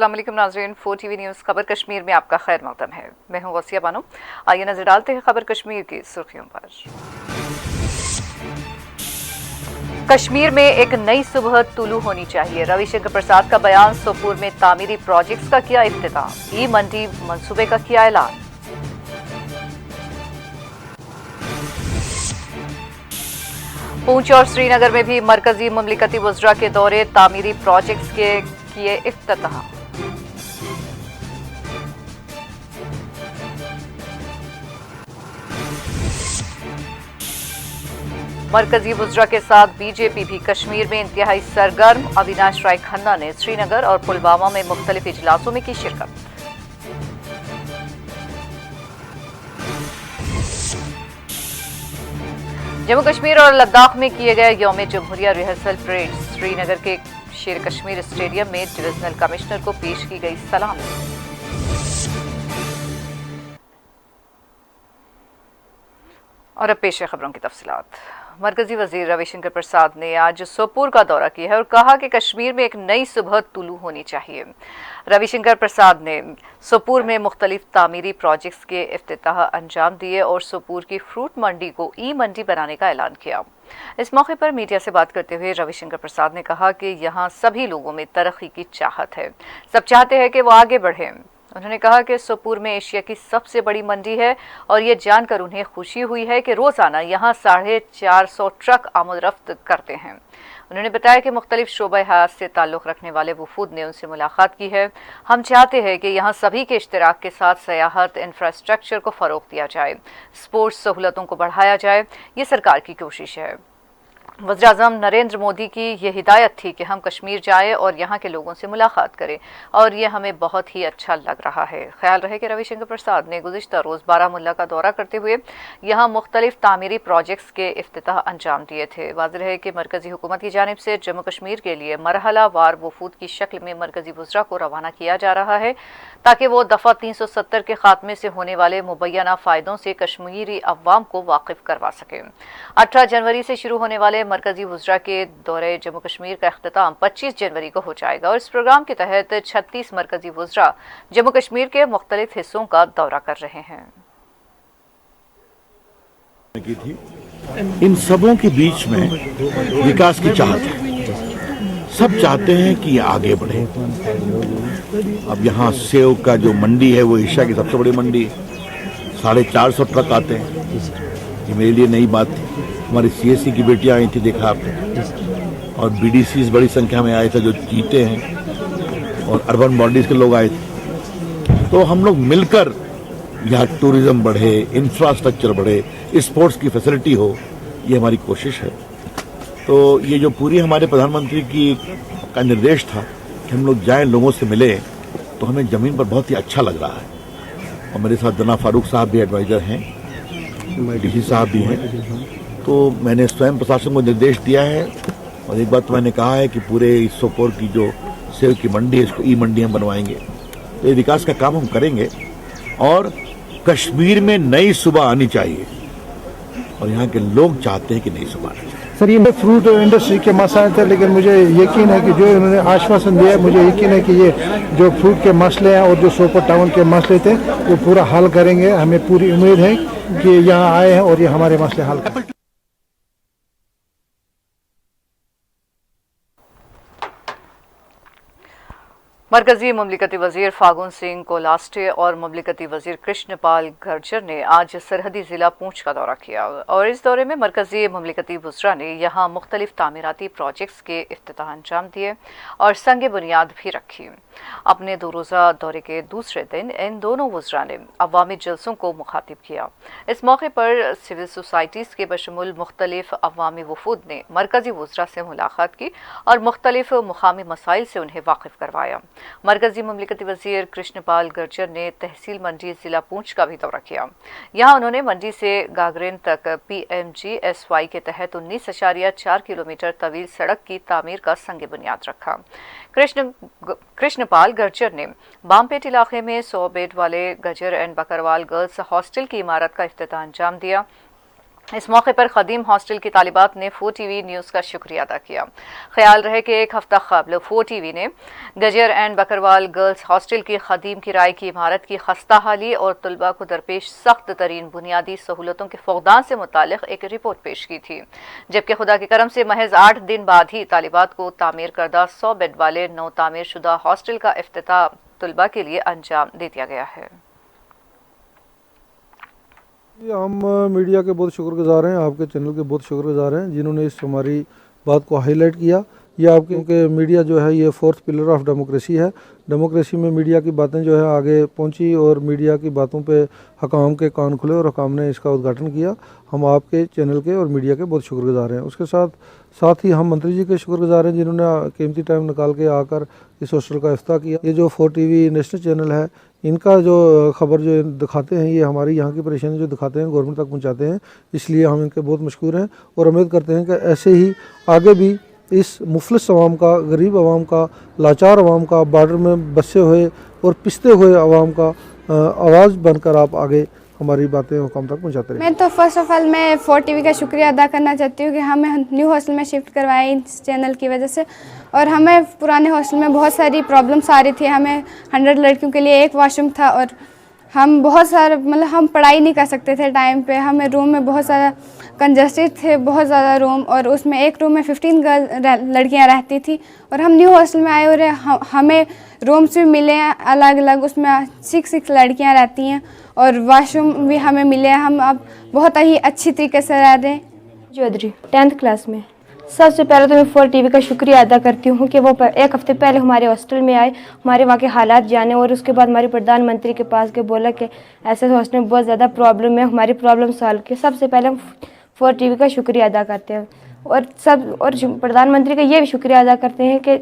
अस्सलाम वालेकुम नाज़रीन, 4 TV न्यूज़ खबर कश्मीर में आपका खैर मक़दम है। मैं हूँ वसिया बानो। आइए नजर डालते हैं खबर कश्मीर की सुर्खियों पर। कश्मीर में एक नई सुबह तुलू होनी चाहिए। रविशंकर प्रसाद का बयान। सोपोर में तामीरी प्रोजेक्ट्स का किया इफ्तिताह। ई मंडी मंसूबे का किया ऐलान। पूंछ और श्रीनगर में भी मरकजी मुमलिकती वज़रा के दौरे। तामीरी प्रोजेक्ट्स के किए इफ्तिताह। मरकजी वज़रा के साथ बीजेपी भी कश्मीर में इंतहाई सरगर्म। अविनाश राय खन्ना ने श्रीनगर और पुलवामा में मुख्तलिफ इजलासों में की शिरकत। जम्मू कश्मीर और लद्दाख में किए गए यौम जमहूरिया रिहर्सल परेड। श्रीनगर के शेर कश्मीर स्टेडियम में डिविजनल कमिश्नर को पेश की गई सलामी। और अब पेश है खबरों की तफसीलात। मरकजी वजीर रविशंकर प्रसाद ने आज सोपोर का दौरा किया है और कहा कि कश्मीर में एक नई सुबह तुलू होनी चाहिए। रविशंकर प्रसाद ने सोपोर में मुख्तलिफ तामीरी प्रोजेक्ट्स के इफ्तिताह अंजाम दिए और सोपोर की फ्रूट मंडी को ई मंडी बनाने का ऐलान किया। इस मौके पर मीडिया से बात करते हुए रविशंकर प्रसाद ने कहा कि यहाँ सभी लोगों में तरक्की की चाहत है, सब चाहते हैं कि वो आगे बढ़ें। उन्होंने कहा कि सोपोर में एशिया की सबसे बड़ी मंडी है और ये जानकर उन्हें खुशी हुई है कि रोज़ाना यहाँ 450 ट्रक आमद-रफ्त करते हैं। उन्होंने बताया कि मुख्तलिफ शोबे हयात से ताल्लुक़ रखने वाले वफूद ने उनसे मुलाकात की है। हम चाहते हैं कि यहाँ सभी के इश्तिराक के साथ सयाहत इंफ्रास्ट्रक्चर को फ़रोग़ दिया जाए, स्पोर्ट्स सहूलतों को बढ़ाया जाए। ये सरकार की कोशिश है। वज़ीर-ए-आज़म नरेंद्र मोदी की ये हिदायत थी कि हम कश्मीर जाएं और यहाँ के लोगों से मुलाकात करें और ये हमें बहुत ही अच्छा लग रहा है। ख्याल रहे कि रविशंकर प्रसाद ने गुज़िश्ता रोज़ बारामुल्ला का दौरा करते हुए यहाँ मुख्तलिफ तामीरी प्रोजेक्ट्स के इफ्तिताह अंजाम दिए थे। वाज़ेह है कि मरकज़ी हुकूमत की जानिब से जम्मू कश्मीर के लिए मरहला वार वफूद की शक्ल में मरकज़ी वज़रा को रवाना किया जा रहा है ताकि वो दफ़ा 370 के खात्मे से होने वाले मुबैना फ़ायदों से कश्मीरी अवाम को वाकिफ़ करवा सकें। 18 जनवरी से शुरू होने वाले मरकजी वज़रा के दौरे जम्मू कश्मीर का अख्तिताम 25 जनवरी को हो जाएगा और इस प्रोग्राम के तहत 36 मरकजी वज़रा जम्मू कश्मीर के मुख्तलिफ हिस्सों का दौरा कर रहे हैं। इन सबों के बीच में विकास की चाहत है। सब चाहते हैं कि ये आगे बढ़े। अब यहाँ सेव का जो मंडी है वो एशिया की सबसे बड़ी मंडी, 450 ट्रक आते हैं। ये मेरे लिए नई बात थी। हमारी CSC की बेटियां आई थी, देखा आपने, और BDCs बड़ी संख्या में आए थे जो जीते हैं, और अर्बन बॉडीज के लोग आए थे। तो हम लोग मिलकर यहाँ टूरिज्म बढ़े, इंफ्रास्ट्रक्चर बढ़े, स्पोर्ट्स की फैसिलिटी हो, ये हमारी कोशिश है। तो ये जो पूरी हमारे प्रधानमंत्री का निर्देश था कि हम लोग जाएं, लोगों से मिले, तो हमें जमीन पर बहुत ही अच्छा लग रहा है। और मेरे साथ जनाब फारूक साहब भी एडवाइजर हैं, DC साहब भी हैं। तो मैंने स्वयं प्रशासन को निर्देश दिया है और एक बात तो मैंने कहा है कि पूरे इस सोपोर की जो सेव की मंडी है इसको ई मंडी हम बनवाएंगे। तो ये विकास का काम हम करेंगे और कश्मीर में नई सुबह आनी चाहिए और यहाँ के लोग चाहते हैं कि नई सुबह आनी चाहिए। सर, ये फ्रूट इंडस्ट्री के मसाइल थे, लेकिन मुझे यकीन है कि जो इन्होंने आश्वासन दिया, मुझे यकीन है कि ये जो फ्रूट के मसले हैं और जो सोपोर टाउन के मसले थे वो पूरा हल करेंगे। हमें पूरी उम्मीद है कि यहाँ आए हैं और ये हमारे मसले हल करेंगे। मरकजी मुमलिकती वज़ीर फागुन सिंह कोलास्टे और मुमलिकती वज़ीर कृष्णपाल गरजर ने आज सरहदी ज़िला पूंछ का दौरा किया और इस दौरे में मरकजी मुमलिकती वज़रा ने यहाँ मुख्तलिफ तामीराती प्रोजेक्ट्स के इफ्तिताह अंजाम दिए और संग बुनियाद भी रखी। अपने 2 रोज़ा दौरे के दूसरे दिन इन दोनों वज़रा ने अवामी जलसों को मुखातिब किया। इस मौके पर सिविल सोसाइटीज़ के बशमुल मुख्तलिफ अवामी वफूद ने मरकजी वज़रा से मुलाकात की और मुख्तलिफ मुकामी मसाइल से उन्हें वाकिफ़ करवाया। मरकजी मुमलिकती वज़ीर कृष्णपाल गरजर ने तहसील मंडी ज़िला पूंछ का भी दौरा किया। यहाँ उन्होंने मंडी से गागरेन तक PMGSY के तहत 19.4 किलोमीटर तवील सड़क की तामीर का संग बुनियाद रखा। कृष्णपाल गरजर ने बामपेट इलाके में 100 बेड वाले गजर एंड बकरवाल गर्ल्स हॉस्टल की इमारत का इफ्तिताह अंजाम दिया। इस मौके पर खदीम हॉस्टल की तालिबात ने 4TV न्यूज़ का शुक्रिया अदा किया। ख्याल रहे कि एक हफ्ता कबल 4TV ने गजर एंड बकरवाल गर्ल्स हॉस्टल की खदीम किराए की इमारत की खस्ता हाली और तलबा को दरपेश सख्त तरीन बुनियादी सहूलतों के फुकदान से मुतालिक एक रिपोर्ट पेश की थी, जबकि खुदा के करम से महज 8 दिन बाद ही तालिबात को तामीर करदा 100 बेड वाले नौ तामीर शुदा हॉस्टल का इफ्तिताह तलबा के लिए अंजाम दे दिया गया है। हम मीडिया के बहुत शुक्रगुजार हैं, आपके चैनल के बहुत शुक्रगुजार हैं जिन्होंने इस हमारी बात को हाईलाइट किया। ये आपके क्योंकि मीडिया जो है ये फोर्थ पिलर ऑफ डेमोक्रेसी है। डेमोक्रेसी में मीडिया की बातें जो है आगे पहुंची और मीडिया की बातों पे हकाम के कान खुले और हकाम ने इसका उद्घाटन किया। हम आपके चैनल के और मीडिया के बहुत शुक्रगुजार हैं। उसके साथ ही हम मंत्री जी के शुक्रगुजार हैं जिन्होंने कीमती टाइम निकाल के आकर इस हॉस्टल का इफ्ताह किया। ये जो 4TV नेशनल चैनल है, इनका जो खबर जो दिखाते हैं, ये हमारी यहाँ की परेशानी जो दिखाते हैं गवर्नमेंट तक पहुँचाते हैं, इसलिए हम इनके बहुत मशकूर हैं और उम्मीद करते हैं कि ऐसे ही आगे भी इस मुफलिस अवाम का, गरीब अवाम का, लाचार अवाम का, बॉर्डर में बसे हुए और पिसते हुए अवाम का आवाज़ बनकर आप आगे हमारी बातें हुकाम तक पहुँचाते रहें। मैं तो फर्स्ट ऑफ ऑल मैं 4TV का शुक्रिया अदा करना चाहती हूँ कि हमें न्यू हॉस्टल में शिफ्ट करवाए इस चैनल की वजह से। और हमें पुराने हॉस्टल में बहुत सारी प्रॉब्लम्स आ रही थी। हमें 100 लड़कियों के लिए एक वॉशरूम था और हम बहुत सारे हम पढ़ाई नहीं कर सकते थे टाइम पे। हमें रूम में बहुत सारा कंजस्टेड थे, बहुत ज़्यादा रूम, और उसमें एक रूम में 15 लड़कियां रहती थी। और हम न्यू हॉस्टल में आए और हमें रूम्स भी मिले हैं अलग अलग, उसमें 6 लड़कियां रहती हैं और वॉशरूम भी हमें मिले हैं। हम अब बहुत ही अच्छी तरीके से रह रहे हैं। चौधरी 10th क्लास में। सबसे पहले तो मैं 4TV का शुक्रिया अदा करती हूँ कि वो एक हफ्ते पहले हमारे हॉस्टल में आए, हमारे वहाँ के हालात जाने, और उसके बाद हमारे प्रधानमंत्री के पास के बोला कि ऐसे हॉस्टल में बहुत ज़्यादा प्रॉब्लम है, हमारी प्रॉब्लम सॉल्व की। सबसे पहले हम 4TV का शुक्रिया अदा करते हैं और प्रधानमंत्री का ये भी शुक्रिया अदा करते हैं कि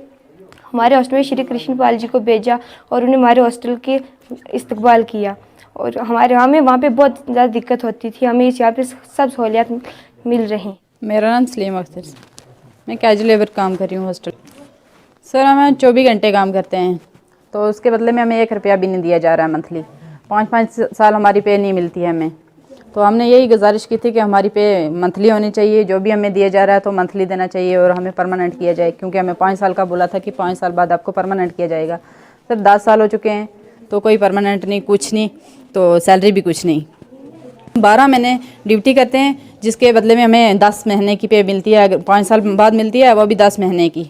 हमारे हॉस्टल में श्री कृष्ण पाल जी को भेजा और उन्हें हमारे हॉस्टल की इस्तकबाल किया। और हमें वहाँ पे बहुत ज़्यादा दिक्कत होती थी, हमें यहाँ पे सब सहूलियात मिल रही। मेरा नाम सलीम अख्तर, मैं कैजुअल लेबर काम कर रही हूँ हॉस्टल। सर हमें 24 घंटे काम करते हैं, तो उसके बदले में हमें 1 रुपया भी नहीं दिया जा रहा है मंथली। 5-5 साल हमारी पे नहीं मिलती है हमें। तो हमने यही गुजारिश की थी कि हमारी पे मंथली होनी चाहिए, जो भी हमें दिया जा रहा है तो मंथली देना चाहिए और हमें परमानेंट किया जाए, क्योंकि हमें 5 साल का बोला था कि 5 साल बाद आपको परमानेंट किया जाएगा। सर 10 साल हो चुके हैं तो कोई परमानेंट नहीं, कुछ नहीं, तो सैलरी भी कुछ नहीं। 12 महीने ड्यूटी करते हैं जिसके बदले में हमें 10 महीने की पे मिलती है। अगर 5 साल बाद मिलती है वो भी 10 महीने की।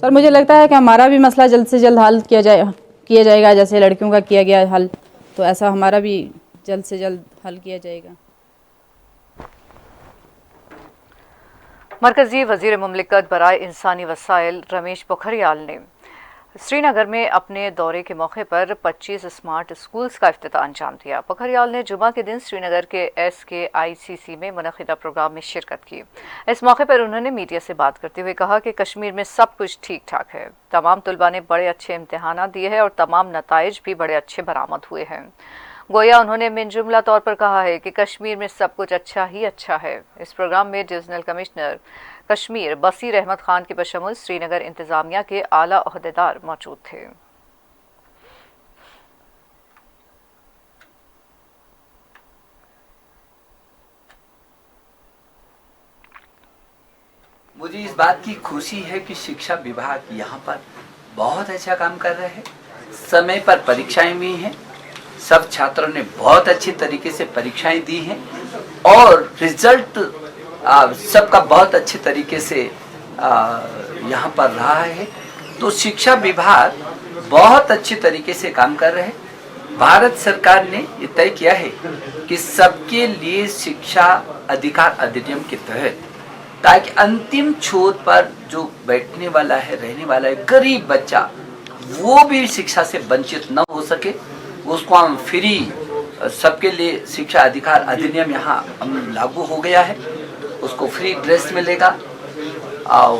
सर मुझे लगता है कि हमारा भी मसला जल्द से जल्द हल किया जाएगा, जैसे लड़कियों का किया गया हल, तो ऐसा हमारा भी जल्द से जल्द हल किया जाएगा। मरकजी वजीर मुमलिकत बराए इंसानी वसाइल रमेश पोखरियाल ने श्रीनगर में अपने दौरे के मौके पर 25 स्मार्ट स्कूल्स का इफ्तिताह अंजाम दिया। पोखरियाल ने जुमा के दिन श्रीनगर के SKICC में मुनक़िदा प्रोग्राम में शिरकत की। इस मौके पर उन्होंने मीडिया से बात करते हुए कहा कि कश्मीर में सब कुछ ठीक ठाक है, तमाम तलबा ने बड़े अच्छे इम्तिहान दिए हैं और तमाम नताइज भी बड़े अच्छे बरामद हुए हैं। गोया उन्होंने मिन जुमला तौर पर कहा है कि कश्मीर में सब कुछ अच्छा ही अच्छा है। इस प्रोग्राम में डिवीजनल कमिश्नर कश्मीर बसीर अहमद खान के बशमुल श्रीनगर इंतजामिया के आला ओहदेदार मौजूद थे। मुझे इस बात की खुशी है कि शिक्षा विभाग यहाँ पर बहुत अच्छा काम कर रहे हैं। समय पर परीक्षाएं हुई हैं, सब छात्रों ने बहुत अच्छी तरीके से परीक्षाएं दी हैं और रिजल्ट सबका बहुत अच्छे तरीके से यहाँ पर रहा है। तो शिक्षा विभाग बहुत अच्छे तरीके से काम कर रहे हैं। भारत सरकार ने ये तय किया है कि सबके लिए शिक्षा अधिकार अधिनियम के तहत, ताकि अंतिम छोर पर जो बैठने वाला है, रहने वाला है गरीब बच्चा, वो भी शिक्षा से वंचित न हो सके, उसको हम फ्री, सबके लिए शिक्षा अधिकार अधिनियम यहाँ लागू हो गया है। उसको फ्री ड्रेस मिलेगा,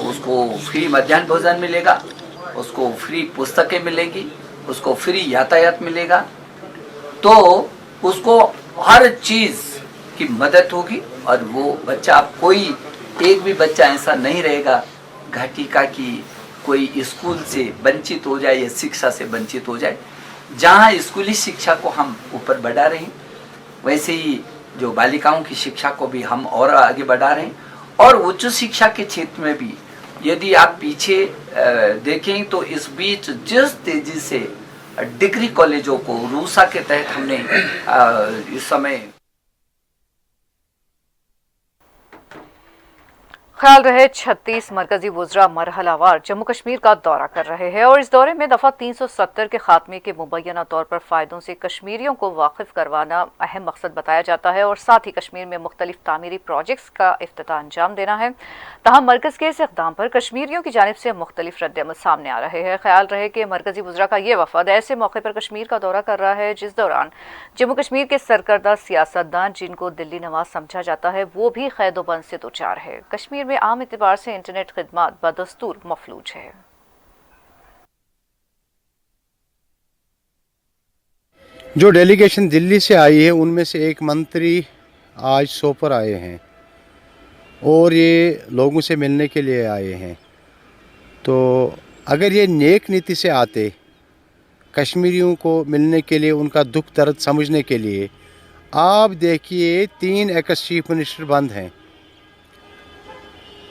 उसको फ्री मध्याह्न भोजन मिलेगा, उसको फ्री पुस्तकें मिलेगी, उसको फ्री यातायात मिलेगा, तो उसको हर चीज़ की मदद होगी। और वो बच्चा, कोई एक भी बच्चा ऐसा नहीं रहेगा घाटी का कि कोई स्कूल से वंचित हो जाए या शिक्षा से वंचित हो जाए। जहाँ स्कूली शिक्षा को हम ऊपर बढ़ा रहे हैं, वैसे ही जो बालिकाओं की शिक्षा को भी हम और आगे बढ़ा रहे हैं। और उच्च शिक्षा के क्षेत्र में भी यदि आप पीछे देखें तो इस बीच जिस तेजी से डिग्री कॉलेजों को रूसा के तहत हमने इस समय ख्याल रहे 36 मरकजी वुज़रा मरहलावार जम्मू कश्मीर का दौरा कर रहे हैं और इस दौरे में दफ़ा 370 के खात्मे के मुबैना तौर पर फ़ायदों से कश्मीरियों को वाकिफ़ करवाना अहम मकसद बताया जाता है और साथ ही कश्मीर में मुख्तलिफ तामीरी प्रोजेक्ट्स का इफ्तिताह अंजाम देना है। तहम मरकज़ के इस इक़दाम पर कश्मीरियों की जानिब से मुख्तलिफ रद्द-ए-अमल सामने आ रहे हैं। ख्याल रहे कि मरकजी वुज़रा का ये वफ़द ऐसे मौके पर कश्मीर का दौरा कर रहा है जिस दौरान जम्मू कश्मीर के सरकर्दा सियासतदान जिनको दिल्ली नवाज समझा जाता है वो भी क़ैद-ओ-बंद से दो चार है। कश्मीर में आम एतबार से इंटरनेट खिदमात बदस्तूर मफलूज है। जो डेलीगेशन दिल्ली से आई है उनमें से एक मंत्री आज सोपर आए हैं और ये लोगों से मिलने के लिए आए हैं। तो अगर ये नेक नीति से आते कश्मीरियों को मिलने के लिए, उनका दुख दर्द समझने के लिए, आप देखिए 3 एक्स चीफ मिनिस्टर बंद हैं।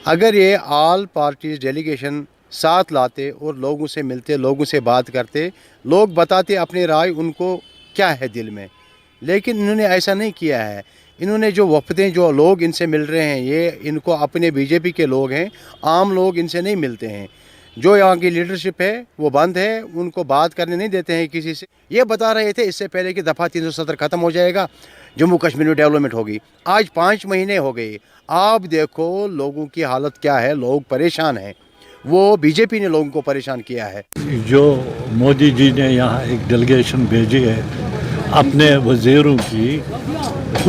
अगर ये ऑल पार्टीज डेलीगेशन साथ लाते और लोगों से मिलते, लोगों से बात करते, लोग बताते अपनी राय उनको क्या है दिल में, लेकिन इन्होंने ऐसा नहीं किया है। इन्होंने जो वफ़दें, जो लोग इनसे मिल रहे हैं, ये इनको अपने बीजेपी के लोग हैं, आम लोग इनसे नहीं मिलते हैं। जो यहाँ की लीडरशिप है वो बंद है, उनको बात करने नहीं देते हैं किसी से। ये बता रहे थे इससे पहले कि दफ़ा 370 ख़त्म हो जाएगा, जम्मू कश्मीर में डेवलपमेंट होगी। आज 5 महीने हो गए, आप देखो लोगों की हालत क्या है, लोग परेशान हैं। वो बीजेपी ने लोगों को परेशान किया है। जो मोदी जी ने यहाँ एक डेलीगेशन भेजी है अपने वज़ीरों की,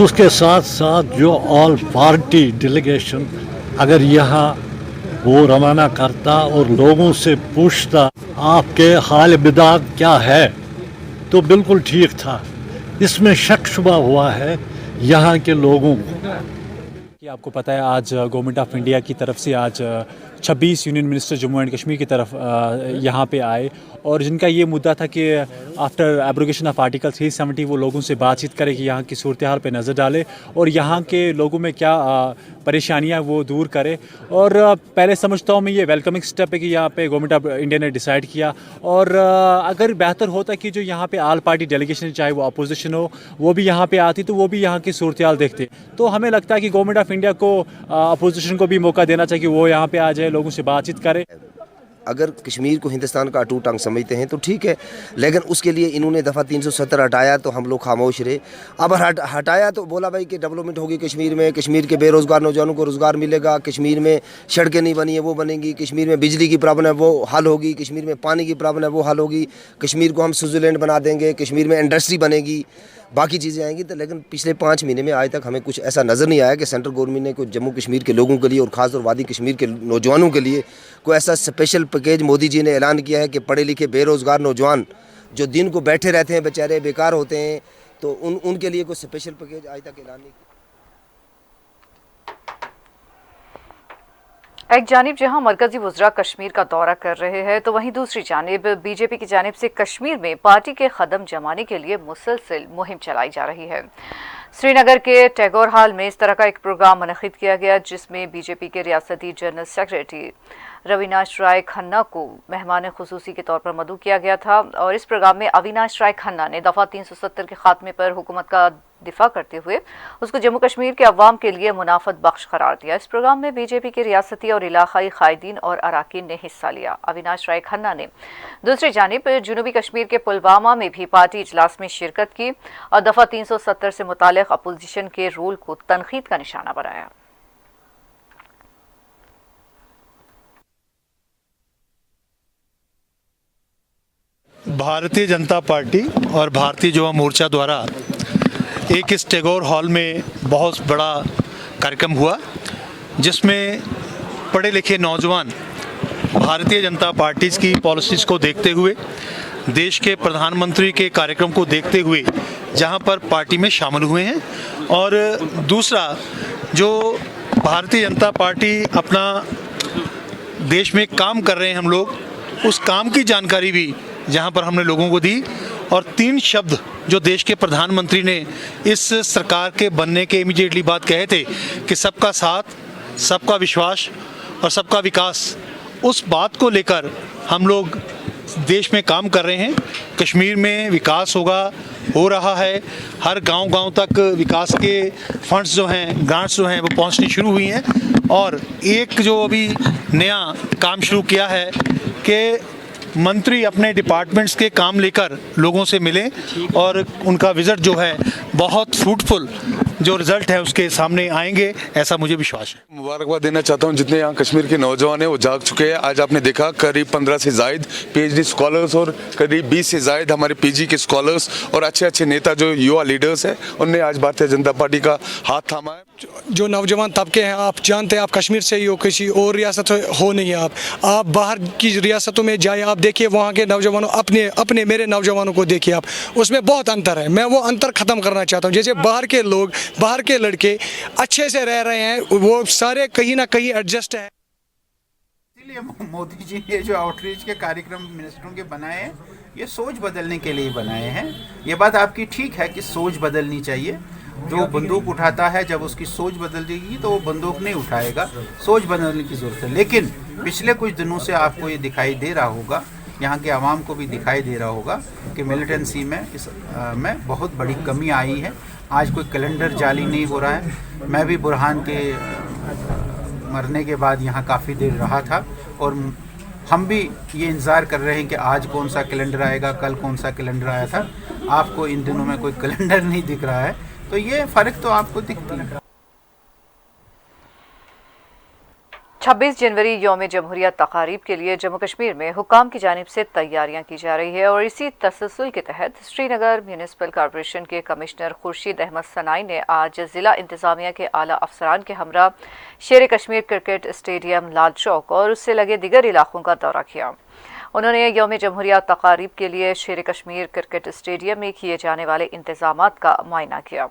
उसके साथ साथ जो ऑल पार्टी डेलीगेशन अगर यहाँ वो रवाना करता और लोगों से पूछता आपके हाल बिदात क्या है, तो बिल्कुल ठीक था। इसमें शक शुबा हुआ है यहाँ के लोगों को। कि आपको पता है आज गवर्नमेंट ऑफ इंडिया की तरफ से आज 26 union minister Jammu and Kashmir की तरफ यहाँ पे आए और जिनका ये मुद्दा था कि आफ्टर एब्रोगेशन ऑफ आर्टिकल 370 वो लोगों से बातचीत करें कि यहाँ की सूरत हाल पे नज़र डाले और यहाँ के लोगों में क्या परेशानियाँ वो दूर करे। और पहले समझता हूँ मैं ये वेलकमिंग स्टेप है कि यहाँ पे गवर्नमेंट ऑफ इंडिया ने डिसाइड किया। और अगर बेहतर होता कि जो यहाँ पे ऑल पार्टी डेलीगेशन, चाहे वो अपोजिशन हो, वो भी यहाँ पे आती तो वो भी यहाँ की सूरत हाल देखते। तो हमें लगता है कि गवर्नमेंट ऑफ इंडिया को अपोजिशन को भी मौका देना चाहिए कि वो यहाँ पे आ जाए, लोगों से बातचीत करे। अगर कश्मीर को हिंदुस्तान का अटूट अंग समझते हैं तो ठीक है, लेकिन उसके लिए इन्होंने दफ़ा 370 हटाया तो हम लोग खामोश रहे। अब हटाया तो बोला भाई कि डेवलपमेंट होगी कश्मीर में, कश्मीर के बेरोज़गार नौजवानों को रोज़गार मिलेगा, कश्मीर में सड़कें नहीं बनी है वो बनेंगी, कश्मीर में बिजली की प्रॉब्लम है वो हल होगी, कश्मीर में पानी की प्रॉब्लम है वो हल होगी, कश्मीर को हम स्विट्ज़रलैंड बना देंगे, कश्मीर में इंडस्ट्री बनेगी, बाकी चीज़ें आएंगी। तो लेकिन पिछले 5 महीने में आज तक हमें कुछ ऐसा नज़र नहीं आया कि सेंट्रल गवर्नमेंट ने कुछ जम्मू कश्मीर के लोगों के लिए और ख़ास तौर वादी कश्मीर के नौजवानों के लिए कोई ऐसा स्पेशल पैकेज मोदी जी ने ऐलान किया है कि पढ़े लिखे बेरोज़गार नौजवान जो दिन को बैठे रहते हैं, बेचारे बेकार होते हैं, तो उनके लिए कोई स्पेशल पैकेज आज तक ऐलान नहीं किया। एक जानिब जहां मरकजी वुज़रा कश्मीर का दौरा कर रहे हैं तो वहीं दूसरी जानिब बीजेपी की जानिब से कश्मीर में पार्टी के कदम जमाने के लिए मुसलसल मुहिम चलाई जा रही है। श्रीनगर के टैगोर हॉल में इस तरह का एक प्रोग्राम मुनक़िद किया गया जिसमें बीजेपी के रियासती जनरल सेक्रेटरी अविनाश राय खन्ना को मेहमान खुसूसी के तौर पर मदऊ किया गया था। और इस प्रोग्राम में अविनाश राय खन्ना ने दफ़ा 370 के खात्मे पर हुकूमत का दिफा करते हुए उसको जम्मू कश्मीर के अवाम के लिए मुनाफत बख्श करार दिया। इस प्रोग्राम में बीजेपी के रियासती और इलाकाई कायदीन और अराकीन ने हिस्सा लिया। अविनाश राय खन्ना ने दूसरी जानिब जनूबी कश्मीर के पुलवामा में भी पार्टी इजलास में शिरकत की और दफ़ा 370 से मुताल्लिक़ अपोजिशन के रोल को तनकीद का निशाना बनाया। भारतीय जनता पार्टी और भारतीय युवा मोर्चा द्वारा एक इस टैगोर हॉल में बहुत बड़ा कार्यक्रम हुआ जिसमें पढ़े लिखे नौजवान भारतीय जनता पार्टी की पॉलिसीज़ को देखते हुए, देश के प्रधानमंत्री के कार्यक्रम को देखते हुए जहां पर पार्टी में शामिल हुए हैं। और दूसरा, जो भारतीय जनता पार्टी अपना देश में काम कर रहे हैं हम लोग, उस काम की जानकारी भी जहां पर हमने लोगों को दी और 3 शब्द जो देश के प्रधानमंत्री ने इस सरकार के बनने के इमीडिएटली बाद कहे थे कि सबका साथ, सबका विश्वास और सबका विकास, उस बात को लेकर हम लोग देश में काम कर रहे हैं। कश्मीर में विकास हो रहा है। हर गांव-गांव तक विकास के फंड्स जो हैं, ग्रांट्स जो हैं वो पहुंचनी शुरू हुई हैं। और एक जो अभी नया काम शुरू किया है कि मंत्री अपने डिपार्टमेंट्स के काम लेकर लोगों से मिलें और उनका विजिट जो है बहुत फ्रूटफुल जो रिजल्ट है उसके सामने आएंगे, ऐसा मुझे विश्वास है। मुबारकबाद देना चाहता हूं जितने यहाँ कश्मीर के नौजवान हैं वो जाग चुके हैं। आज आपने देखा करीब 15 से ज़ायद पीएचडी स्कॉलर्स और करीब 20 से ज़ायद हमारे पीजी के स्कॉलर्स और अच्छे अच्छे नेता जो युवा लीडर्स हैं उनने आज भारतीय जनता पार्टी का हाथ थामा है। जो नौजवान तबके हैं, आप जानते हैं, आप कश्मीर से ही हो, किसी और रियासत हो नहीं। आप बाहर की रियासतों में जाए, आप देखिए वहाँ के नौजवानों, अपने मेरे नौजवानों को देखिए आप, उसमें बहुत अंतर है। मैं वो अंतर ख़त्म करना चाहता हूँ। जैसे बाहर के लोग, बाहर के लड़के अच्छे से रह रहे हैं, वो सारे कहीं ना कहीं एडजस्ट है। इसलिए मोदी जी ने जो आउटरीच के कार्यक्रम मिनिस्टरों के बनाए हैं, ये सोच बदलने के लिए बनाए हैं। ये बात आपकी ठीक है कि सोच बदलनी चाहिए। जो बंदूक उठाता है, जब उसकी सोच बदल जाएगी तो वो बंदूक नहीं उठाएगा। सोच बदलने की ज़रूरत है। लेकिन पिछले कुछ दिनों से आपको ये दिखाई दे रहा होगा, यहाँ के आवाम को भी दिखाई दे रहा होगा कि मिलिटेंसी में बहुत बड़ी कमी आई है। आज कोई कैलेंडर जाली नहीं हो रहा है। मैं भी बुरहान के मरने के बाद यहाँ काफ़ी देर रहा था और हम भी ये इंतज़ार कर रहे हैं कि आज कौन सा कैलेंडर आएगा, कल कौन सा कैलेंडर आया था। आपको इन दिनों में कोई कैलेंडर नहीं दिख रहा है, तो ये फ़र्क तो आपको दिखती है। 26 जनवरी यौम जमहूरियत तकारीब के लिए जम्मू कश्मीर में हुकाम की जानिब से तैयारियां की जा रही है और इसी तसलसल के तहत श्रीनगर म्यूनिसिपल कॉरपोरेशन के कमिश्नर खुर्शीद अहमद सनाई ने आज ज़िला इंतज़ामिया के आला अफसरान के हमरा शेर कश्मीर क्रिकेट स्टेडियम लाल चौक और उससे लगे दीगर इलाकों का दौरा किया। उन्होंने यौम जमहूरियत तकारीब के लिए शेर कश्मीर क्रिकेट स्टेडियम में किए जाने वाले इंतजामात का मुआयना किया।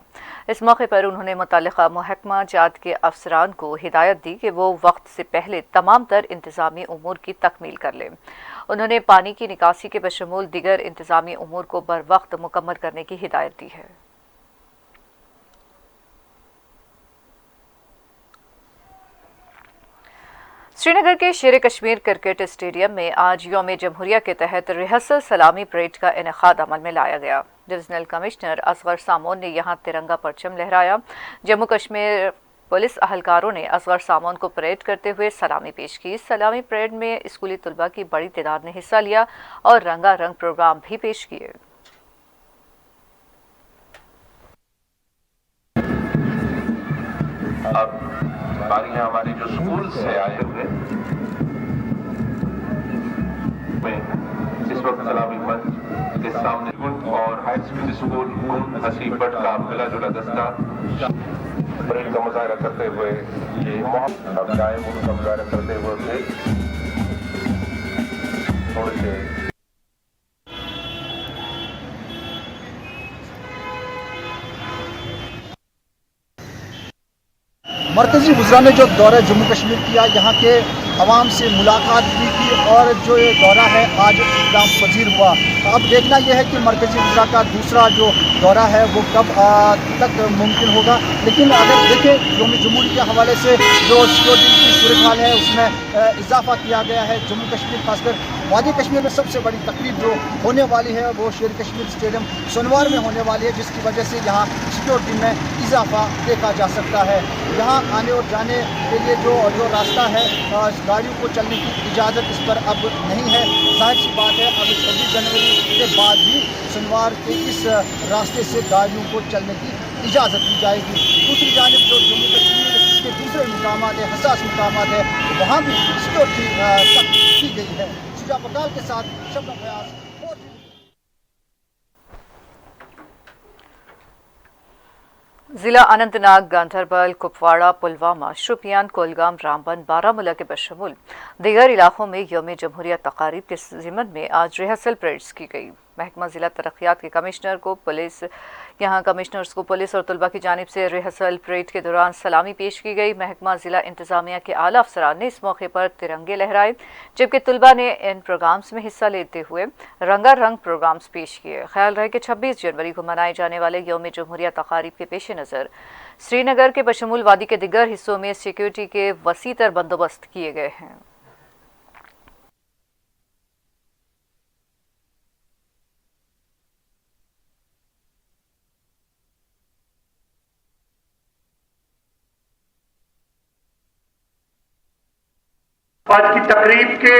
इस मौके पर उन्होंने मुतल्लिका महकमा जात के अफसरान को हिदायत दी कि वो वक्त से पहले तमाम तर इंतजामी उमूर की तकमील कर लें। उन्होंने पानी की निकासी के बशमूल दीगर इंतजामी उमूर को बर वक्त मुकम्मल करने की हिदायत दी है। श्रीनगर के शेर कश्मीर क्रिकेट स्टेडियम में आज यौम जमहूरिया के तहत रिहर्सल सलामी परेड का इनेकाद अमल में लाया गया। डिविजनल कमिश्नर असगर सामोन ने यहां तिरंगा परचम लहराया। जम्मू कश्मीर पुलिस अहलकारों ने असगर सामोन को परेड करते हुए सलामी पेश की। सलामी परेड में स्कूली तलबा की बड़ी तादाद ने हिस्सा लिया और रंगारंग प्रोग्राम भी पेश किए। बाकी हमारे जो स्कूल से आए हुए इस वक्त सलामी मंच के सामने और high school school Haseeb Bhatt का मिला जुला दस्ता परेड का मुजाहरा करते हुए ये जाए मुल्क का मुजाहरा करते हुए थोड़े से मरकज़ी वज़रा ने जो दौरा जम्मू कश्मीर किया, यहाँ के अवाम से मुलाकात भी की और जो ये दौरा है आज इक़दाम पजीर हुआ। अब देखना यह है कि मरकज़ी वज़रा का दूसरा जो दौरा है वो कब तक मुमकिन होगा। लेकिन अगर देखें यौम जमहूरियत के हवाले से जो सिक्योरिटी की सूरत हाल है उसमें इजाफा किया गया है। जम्मू कश्मीर खासकर वादी कश्मीर में सबसे बड़ी तकरीब जो होने वाली है वो शेर कश्मीर स्टेडियम सोनवार में होने वाली है, जिसकी वजह से यहाँ सिक्योरिटी में इजाफा देखा जा सकता है। यहाँ आने और जाने के लिए जो रास्ता है गाड़ियों को चलने की इजाज़त इस पर अब नहीं है। जाहिर सी बात है अब 26 जनवरी के बाद भी सोनवार के इस रास्ते से गाड़ियों को चलने की इजाज़त दी जाएगी। दूसरी जानिब जो जम्मू कश्मीर के दूसरे मुकामात है, हसास मुकामात है, वहाँ भी सिक्योरिटी सख्त की गई है। शुजा पकाल के साथ शबनम फयाज। जिला अनंतनाग, गांधरबल, कुपवाड़ा, पुलवामा, शोपियान, कोलगाम, रामबन, बारामूला के बशमूल दीगर इलाकों में यौम जमहूरियत तकारीब के ज़िमन में आज रिहर्सल परेड्स की गई। महकमा ज़िला तरक्यात के कमिश्नर को पुलिस कमिश्नर्स को पुलिस और तलबा की जानिब से रिहर्सल परेड के दौरान सलामी पेश की गई। महकमा ज़िला इंतज़ामिया के आला अफसरान ने इस मौके पर तिरंगे लहराए, जबकि तलबा ने इन प्रोग्राम्स में हिस्सा लेते हुए रंगारंग प्रोग्राम्स पेश किए। ख्याल रहे कि 26 जनवरी को मनाए जाने वाले यौम जमहूरिया तकारीब के पेश नज़र श्रीनगर के बशमूल वादी के दिगर हिस्सों में सिक्योरिटी के वसीतर बंदोबस्त किए गए हैं। आज की तकरीब के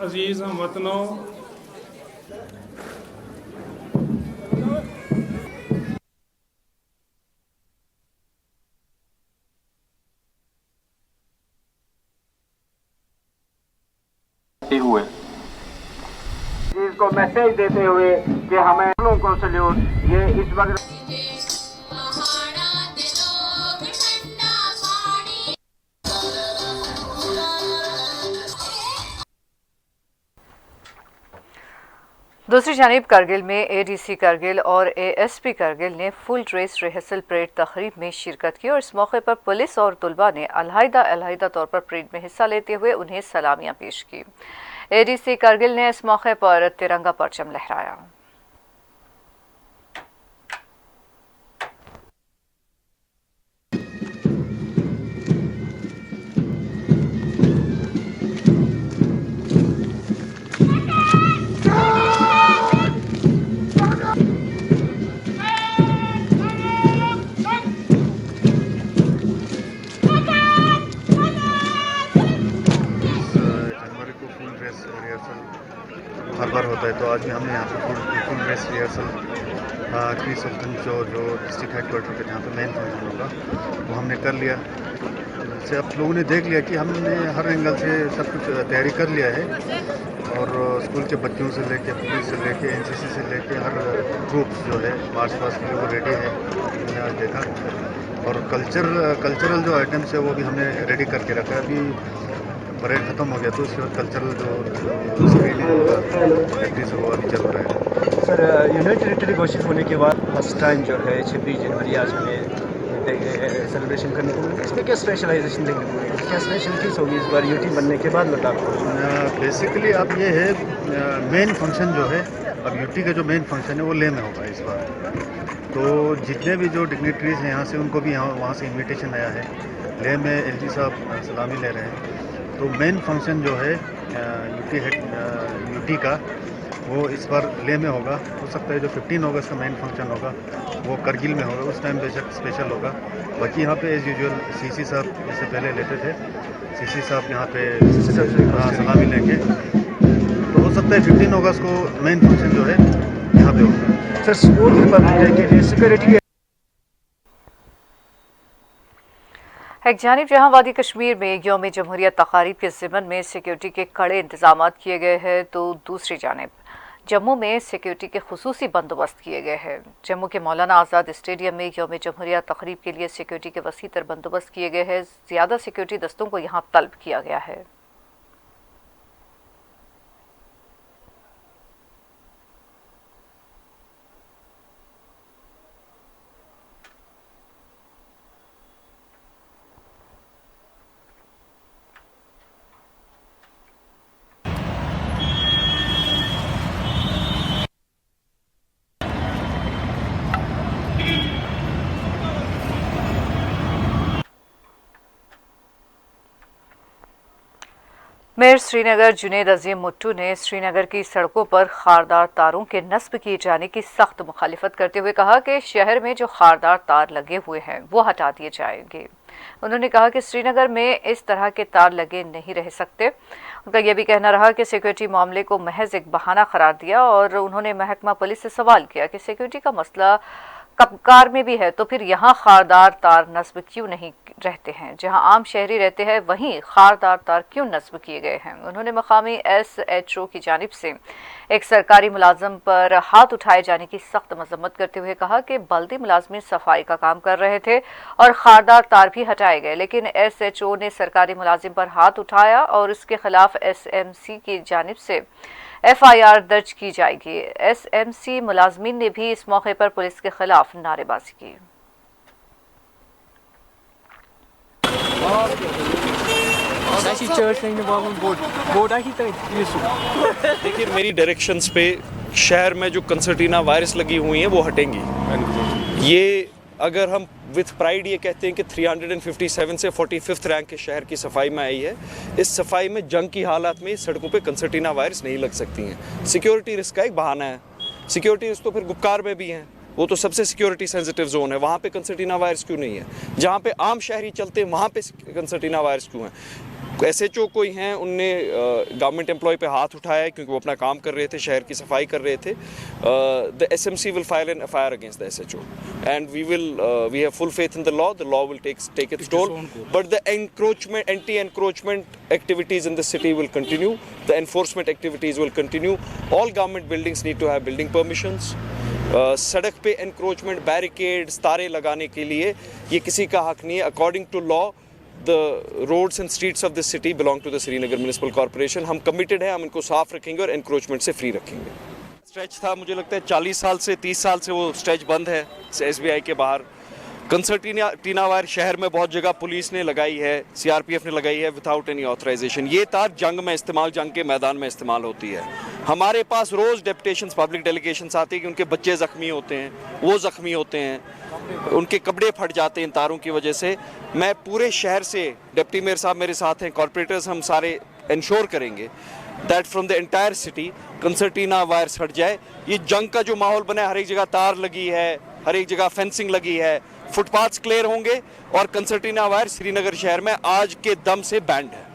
अजीज हम वतनों, हुए इसको मैसेज देते हुए कि हमें लोगों को सल्यूट। ये इस वक्त दूसरी जानिब करगिल में एडीसी करगिल और एएसपी करगिल ने फुल ड्रेस रिहर्सल परेड तकरीब में शिरकत की और इस मौके पर पुलिस और तलबा ने अलहदा तौर पर परेड में हिस्सा लेते हुए उन्हें सलामियां पेश की। एडीसी करगिल ने इस मौके पर तिरंगा परचम लहराया। हर बार होता है, तो आज भी हमने यहाँ पे फुल ड्रेस रिहर्सल क्री सुल्तान जो डिस्ट्रिक्ट हेडक्वार्टर पे जहाँ पे मेन फंक्शन होगा वो हमने कर लिया। से आप लोगों ने देख लिया कि हमने हर एंगल से सब कुछ तैयारी कर लिया है और स्कूल के बच्चों से लेके पुलिस से लेके एनसीसी से लेके हर ग्रुप जो है मार्च पास्ट के लिए वो रेडी है, हमने आज देखा। और कल्चरल जो आइटम्स है वो भी हमने रेडी करके रखा है। अभी परेड ख़त्म हो गया तो उसके बाद कल्चरल जो स्क्रीनिंग होगा प्रैक्टिस वो अभी चल रहा है। सर, यूनियन टेरिटरी घोषित होने के बाद फर्स्ट टाइम जो है 26 जनवरी आज हमें सेलिब्रेशन करने को मिला। इसमें क्या स्पेशलाइजेशन देखने को मिली, क्या स्पेशलिटीज़ होगी इस बार यूटी बनने के बाद लद्दाख को? बेसिकली अब ये है मेन फंक्शन जो है, अब यूटी का जो मेन फंक्शन है वो लेह में होगा इस बार। तो जितने भी जो डिग्निटरीज हैं यहाँ से उनको भी वहाँ से इन्विटेशन आया है। लेह में एलजी साहब सलामी ले रहे हैं। तो मेन फंक्शन जो है यूटी का वो इस बार लेह में होगा। हो सकता है जो 15 अगस्त का मेन फंक्शन होगा वो करगिल में होगा, उस टाइम बेशक स्पेशल होगा। बाकी यहाँ पे एज़ यूजुअल सीसी साहब जैसे पहले लेते थे, सीसी साहब यहाँ पे सलामी लेंगे। तो हो सकता है 15 अगस्त को मेन फंक्शन जो है यहाँ पे होगा। सर, स्पोर्ट्स डिपार्टमेंट के लिए सिक्योरिटी एक जानिब जहां वादी कश्मीर में यौम जमहूरिया तकारीब के ज़िमन में सिक्योरिटी के कड़े इंतजाम किए गए हैं, तो दूसरी जानिब जम्मू में सिक्योरिटी के खुसूसी बंदोबस्त किए गए हैं। जम्मू के मौलाना आज़ाद स्टेडियम में यौम जमहूरिया तकरीब के लिए सिक्योरिटी के वसीतर बंदोबस्त किए गए हैं। ज़्यादा सिक्योरिटी दस्तों को यहाँ तलब किया गया है। मेयर श्रीनगर जुनेद अजीम मुट्टू ने श्रीनगर की सड़कों पर खारदार तारों के नस्ब किए जाने की सख्त मुखालिफत करते हुए कहा कि शहर में जो खारदार तार लगे हुए हैं वो हटा दिए जाएंगे। उन्होंने कहा कि श्रीनगर में इस तरह के तार लगे नहीं रह सकते। उनका यह भी कहना रहा कि सिक्योरिटी मामले को महज एक बहाना करार दिया और उन्होंने महकमा पुलिस से सवाल किया कि सिक्योरिटी का मसला कपकार में भी है तो फिर यहाँ खारदार तार नस्ब क्यों नहीं रहते हैं? जहाँ आम शहरी रहते हैं वहीं खारदार तार क्यों नस्ब किए गए हैं? उन्होंने मकामी SHO की जानिब से एक सरकारी मुलाजम पर हाथ उठाए जाने की सख्त मजम्मत करते हुए कहा कि बल्दी मुलाजमीन सफाई का काम कर रहे थे और खारदार तार भी हटाए गए, लेकिन SHO ने सरकारी मुलाजिम पर हाथ उठाया और उसके खिलाफ SMC की जानिब से FIR दर्ज की जाएगी। SMC मुलाजमीन ने भी इस मौके पर पुलिस के खिलाफ नारेबाजी की। देखिए, मेरी डायरेक्शंस पे शहर में जो कंसर्टीना वायरस लगी हुई हैं वो हटेंगी। ये अगर हम विथ प्राइड ये कहते हैं कि 357 से 45th रैंक के शहर की सफाई में आई है। इस सफाई में जंग की हालात में सड़कों पे कंसर्टीना वायरस नहीं लग सकती हैं। सिक्योरिटी रिस्क का एक बहाना है। सिक्योरिटी रिस्क तो फिर गुपकार में भी हैं, वो तो सबसे सिक्योरिटी सेंसिटिव जोन है, वहाँ पे कंसर्टीना वायरस क्यों नहीं है? जहाँ पे आम शहरी चलते हैं वहाँ पे कंसर्टीना वायरस क्यों है? SHO कोई हैं, उनने गवर्नमेंट एम्प्लॉय पे हाथ उठाया है क्योंकि वो अपना काम कर रहे थे, शहर की सफाई कर रहे थे। The SMC will file an FIR against the SHO and we have full faith in the law will take its toll, but the anti-encroachment activities in the city will continue, the enforcement activities will continue, all government buildings need to have building permissions। सड़क पे encroachment, barricades, तारे लगाने के लिए ये किसी का हक नहीं है। According to law the roads and streets of this city belong to the Srinagar Municipal Corporation। हम कमिटेड हैं, हम इनको साफ रखेंगे और एनक्रोचमेंट से फ्री रखेंगे। स्ट्रेच था, मुझे लगता है 40 साल से 30 साल से वो स्ट्रेच बंद है SBI के बाहर। कंसर्टीना वायर शहर में बहुत जगह पुलिस ने लगाई है, CRPF ने लगाई है विदाउट एनी ऑथराइजेशन। ये तार जंग के मैदान में इस्तेमाल होती है। हमारे पास रोज़ डेपुटेशंस, पब्लिक डेलीगेशंस आती है कि उनके बच्चे ज़ख्मी होते हैं, वो ज़ख्मी होते हैं, उनके कपड़े फट जाते हैं इन तारों की वजह से। मैं पूरे शहर से, डिप्टी मेयर साहब मेरे साथ हैं, कॉर्पोरेटर्स हम सारे इंश्योर करेंगे that from the entire city concertina wires हट जाए। ये जंग का जो माहौल बना है, हर एक जगह तार लगी है, हर एक जगह फेंसिंग लगी है, फुटपाथ्स क्लियर होंगे और कंसर्टीना वायर श्रीनगर शहर में आज के दम से बैंड है।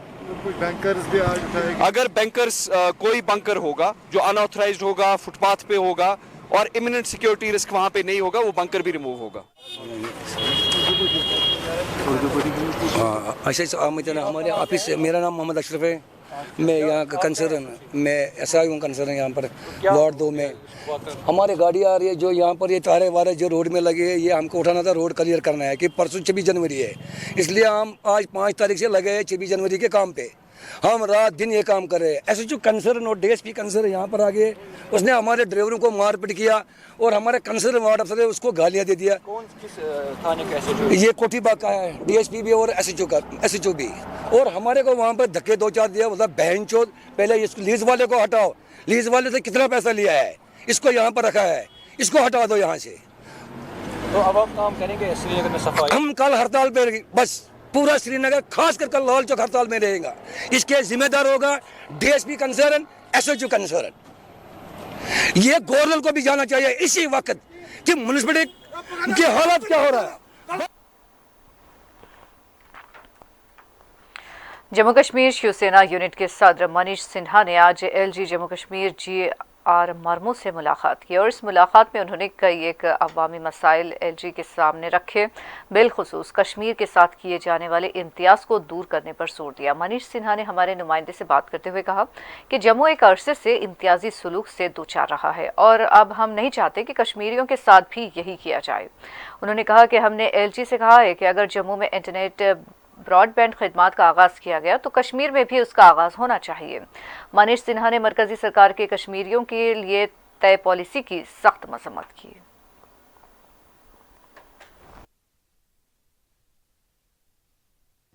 बैंकर्स भी आज उठाएंगे। अगर बैंकर्स कोई बंकर होगा जो अनऑथराइज्ड होगा, फुटपाथ पे होगा और इमिनेंट सिक्योरिटी रिस्क वहाँ पे नहीं होगा, वो बंकर भी रिमूव होगा। हमारे ऑफिस से, मेरा नाम मोहम्मद अशरफ है, मैं यहाँ का कंसर्न, मैं SI हूँ कंसर्न यहाँ पर वार्ड 2 में। हमारे गाड़ी आ रही है जो यहाँ पर ये तारे वारे जो रोड में लगे हैं, ये हमको उठाना था, रोड क्लियर करना है कि परसों 26 जनवरी है, इसलिए हम आज 5 तारीख से लगे हैं 26 जनवरी के काम पे। हम रात दिन ये काम कर रहे हैं। SHO कंसर्न और DSP कंसर्न यहाँ पर आ गए, उसने हमारे ड्राइवरों को मारपीट किया और हमारे कंसर्न वार्ड अफसर है उसको गालियाँ दे दिया। कौन किस थाने का SHO? ये कोठीबाग का है, DSP भी और SHO भी। और हमारे को वहाँ पर धक्के 2-4 दिया, बोला बहन चोद, पहले इस लीज वाले को हटाओ, लीज वाले से कितना पैसा लिया है, इसको यहाँ पर रखा है, इसको हटा दो यहाँ से। तो अब आप काम करेंगे श्रीनगर में सफाई? हम कल हड़ताल पे, बस पूरा श्रीनगर खास कर कल लाल चौक हड़ताल में रहेगा। इसके जिम्मेदार होगा DSP कंसर्न, SHO कंसर्न। ये गवर्नर को भी जाना चाहिए इसी वक्त कि म्युनिसिपैलिटी की हालत क्या हो रहा है। जम्मू कश्मीर शिवसेना यूनिट के सदर मनीष सिन्हा ने आज LG जम्मू कश्मीर GR मरमू से मुलाकात की और इस मुलाकात में उन्होंने कई एक अवामी मसाइल LG के सामने रखे, बिलखुसूस कश्मीर के साथ किए जाने वाले इम्तियाज़ को दूर करने पर जोर दिया। मनीष सिन्हा ने हमारे नुमाइंदे से बात करते हुए कहा कि जम्मू एक अरसे से इम्तियाजी सुलूक से दो चार रहा है और अब हम नहीं चाहते कि कश्मीरियों के साथ भी यही किया जाए। उन्होंने कहा कि हमने LG से कहा है कि अगर जम्मू में इंटरनेट ब्रॉडबैंड खिदमात का आगाज़ किया गया तो कश्मीर में भी उसका आगाज़ होना चाहिए। मनीष सिन्हा ने मरकज़ी सरकार के कश्मीरियों के लिए तय पॉलिसी की सख्त मजम्मत की।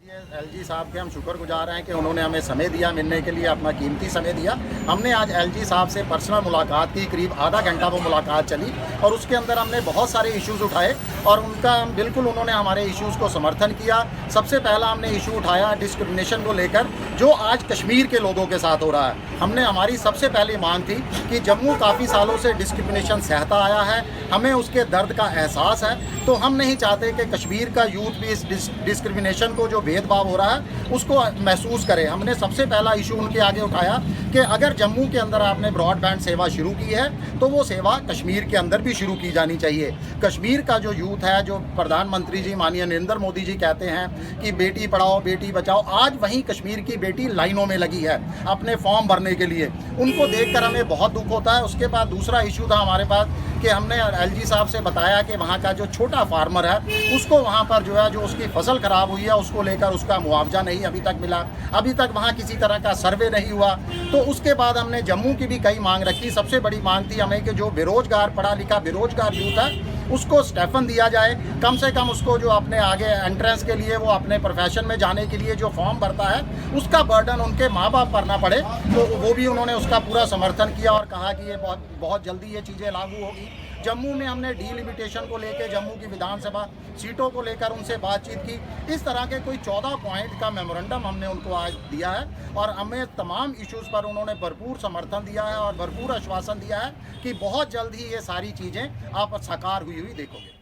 एलजी साहब के हम शुक्रगुजार हैं कि उन्होंने हमें समय दिया मिलने के लिए, अपना कीमती समय दिया। हमने आज एलजी साहब से पर्सनल मुलाकात की, करीब आधा घंटा वो मुलाकात चली और उसके अंदर हमने बहुत सारे इश्यूज़ उठाए और उनका बिल्कुल उन्होंने हमारे इश्यूज़ को समर्थन किया। सबसे पहला हमने इशू उठाया डिस्क्रिमिनेशन को लेकर जो आज कश्मीर के लोगों के साथ हो रहा है। हमने हमारी सबसे पहली मांग थी कि जम्मू काफ़ी सालों से डिस्क्रिमिनेशन सहता आया है, हमें उसके दर्द का एहसास है, तो हम नहीं चाहते कि कश्मीर का यूथ भी इस डिस्क्रिमिनेशन को जो भेदभाव हो रहा है उसको महसूस करे। हमने सबसे पहला इशू उनके आगे उठाया कि अगर जम्मू के अंदर आपने ब्रॉडबैंड सेवा शुरू की है तो वो सेवा कश्मीर के अंदर भी शुरू की जानी चाहिए। कश्मीर का जो यूथ है, जो प्रधानमंत्री जी माननीय नरेंद्र मोदी जी कहते हैं कि बेटी पढ़ाओ बेटी बचाओ, आज वहीं कश्मीर की बेटी लाइनों में लगी है अपने फॉर्म भरने के लिए। उनको देखकर हमें बहुत दुख होता है। उसके बाद दूसरा इशू था हमारे पास कि हमने एलजी साहब से बताया कि वहाँ का जो छोटा फार्मर है उसको वहाँ पर जो है जो उसकी फसल ख़राब हुई है उसको लेकर उसका मुआवजा नहीं अभी तक मिला, अभी तक वहाँ किसी तरह का सर्वे नहीं हुआ। तो उसके बाद हमने जम्मू की भी कई मांग रखी। सबसे बड़ी मांग थी हमें कि जो बेरोजगार पढ़ा लिखा बेरोजगार यूथ है उसको स्टेफन दिया जाए, कम से कम उसको जो अपने आगे एंट्रेंस के लिए वो अपने प्रोफेशन में जाने के लिए जो फॉर्म भरता है उसका बर्डन उनके माँ बाप पर ना पड़े। तो वो भी उन्होंने उसका पूरा समर्थन किया और कहा कि ये बहुत जल्दी ये चीज़ें लागू होगी। जम्मू में हमने डीलिमिटेशन को लेकर, जम्मू की विधानसभा सीटों को लेकर उनसे बातचीत की। इस तरह के कोई 14 पॉइंट का मेमोरेंडम हमने उनको आज दिया है और हमें तमाम इश्यूज़ पर उन्होंने भरपूर समर्थन दिया है और भरपूर आश्वासन दिया है कि बहुत जल्द ही ये सारी चीज़ें आप साकार हुई देखोगे।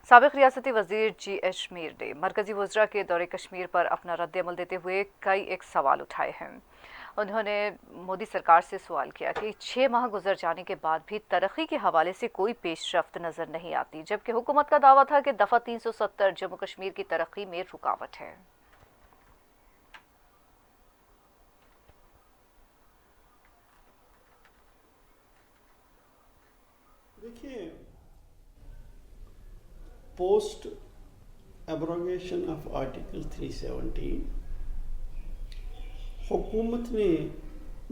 साबिक रियासती वजीर GH मीर ने मरकजी वज़रा के दौरे कश्मीर पर अपना रद्द-ए-अमल देते हुए कई एक सवाल उठाए हैं। उन्होंने मोदी सरकार से सवाल किया कि 6 माह गुजर जाने के बाद भी तरक्की के हवाले से कोई पेशरफ्त नज़र नहीं आती, जबकि हुकूमत का दावा था कि दफ़ा 370 जम्मू कश्मीर की तरक्की में रुकावट है। देखिए, पोस्ट एब्रोगेशन ऑफ आर्टिकल 370 हुकूमत ने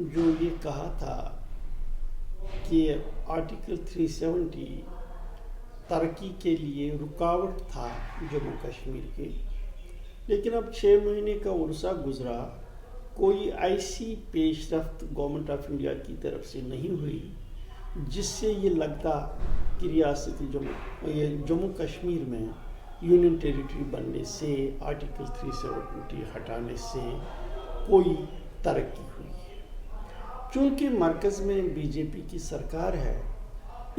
जो ये कहा था कि आर्टिकल 370 तरक्की के लिए रुकावट था जम्मू कश्मीर के, लेकिन अब 6 महीने का उर्सा गुजरा, कोई ऐसी पेशरफ्त गवर्नमेंट ऑफ इंडिया की तरफ से नहीं हुई जिससे ये लगता कि रियासती जम्मू कश्मीर में यूनियन टेरिटरी बनने से, आर्टिकल 370 हटाने से कोई तरक्की हुई है। चूँकि मरकज़ में बीजेपी की सरकार है,